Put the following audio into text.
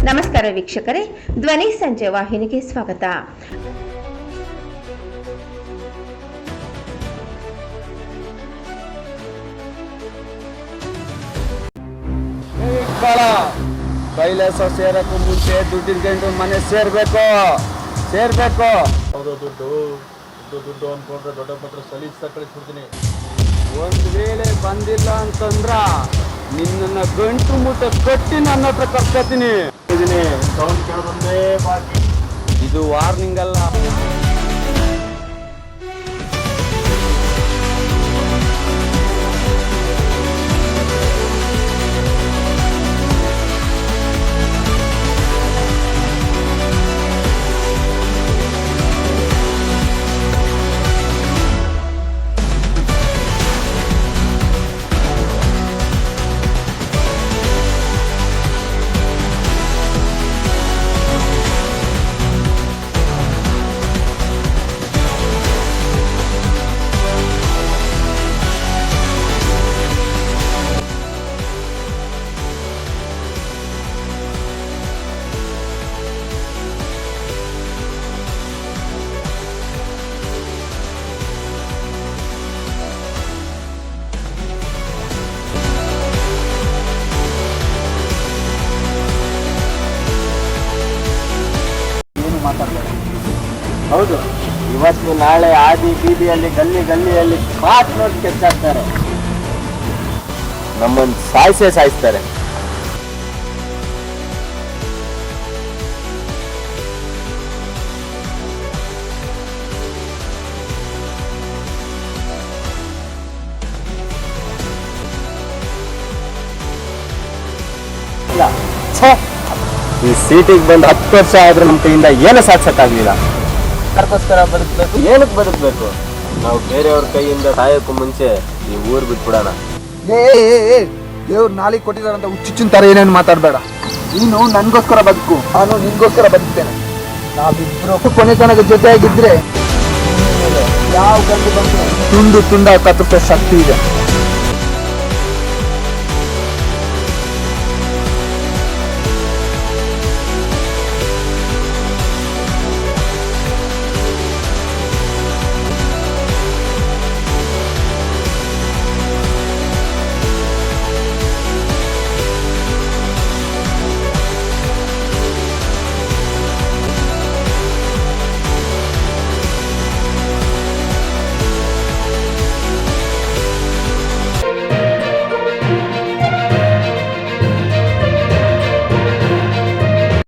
ನಮಸ್ಕಾರ ವೀಕ್ಷಕರೇ, ಧ್ವನಿ ಸಂಜೆ ವಾಹಿನಿಗೆ ಸ್ವಾಗತ. ಕೈಲಾಸ ಸೇರಕ್ಕೂ ಮುಂಚೆ ದುಡ್ಡಿದ್ಕೊಂಡು ಮನೆ ಸೇರ್ಬೇಕು. ದುಡ್ಡು ಅನ್ಕೊಂಡ್ರೆ ದೊಡ್ಡ ಪತ್ರ ಸಲೀಸ್ ಕಳಿಸ್ಬಿಡ್ತೀನಿ. ಒಂದ್ ವೇಳೆ ಬಂದಿಲ್ಲ ಅಂತಂದ್ರ ನಿನ್ನ ಗಂಟು ಮುಟ್ಟ ಕಟ್ಟಿ ನನ್ನ ಹತ್ರ ಕರ್ಕೊತೀನಿ. ಸೌಂಡ್ ಕೇಳೋದೊಂದೇ ಬಾಕಿ. ಇದು ವಾರ್ನಿಂಗ್ ಅಲ್ಲ. ಹೌದು, ಇವತ್ತು ನಾಳೆ ಆದಿ ಬೀದಿಯಲ್ಲಿ ಗಲ್ಲಿಯಲ್ಲಿ ಪಾಟ್ ನೋಡಿ ಕೆಚ್ಚಾಕ್ತಾರೆ. ನಮ್ಮನ್ನು ಸಾಯಿಸ್ತಾರೆ. ಈ ಸೀಟಿಗೆ ಬಂದು 10 ವರ್ಷ ಆದ್ರೂ ನಮ್ಮ ಕೈಯಿಂದ ಏನು ಸಾಧಿಸಕ್ಕಾಗ್ಲಿಲ್ಲ. ಅದಕ್ಕೋಸ್ಕರ ಬದುಕಬೇಕು. ಏನಕ್ಕೆ ಬದುಕಬೇಕು? ನಾವು ಬೇರೆಯವ್ರ ಕೈಯಿಂದ ಸಾಯೋಕ್ಕೂ ಮುಂಚೆ ಈ ಊರು ಬಿಟ್ಬಿಡೋಣ. ದೇವ್ರು ನಾಳೆ ಕೊಟ್ಟಿದಾರಂತ ಹುಚ್ಚಿನ ತರ ಏನೇನು ಮಾತಾಡಬೇಡ. ನೀನು ನನ್ಗೋಸ್ಕರ ಬದುಕು, ನಾನು ನಿನ್ಗೋಸ್ಕರ ಬದುಕ್ತೇನೆ. ನಾವಿಬ್ರು ಕೊನೆ ತನಕ ಜೊತೆಯಾಗಿದ್ರೆ ಯಾವ ಗಂಡು ಬಂದು ತುಂಡು ಕತ್ತರಿಸೋ ಶಕ್ತಿ ಇದೆ.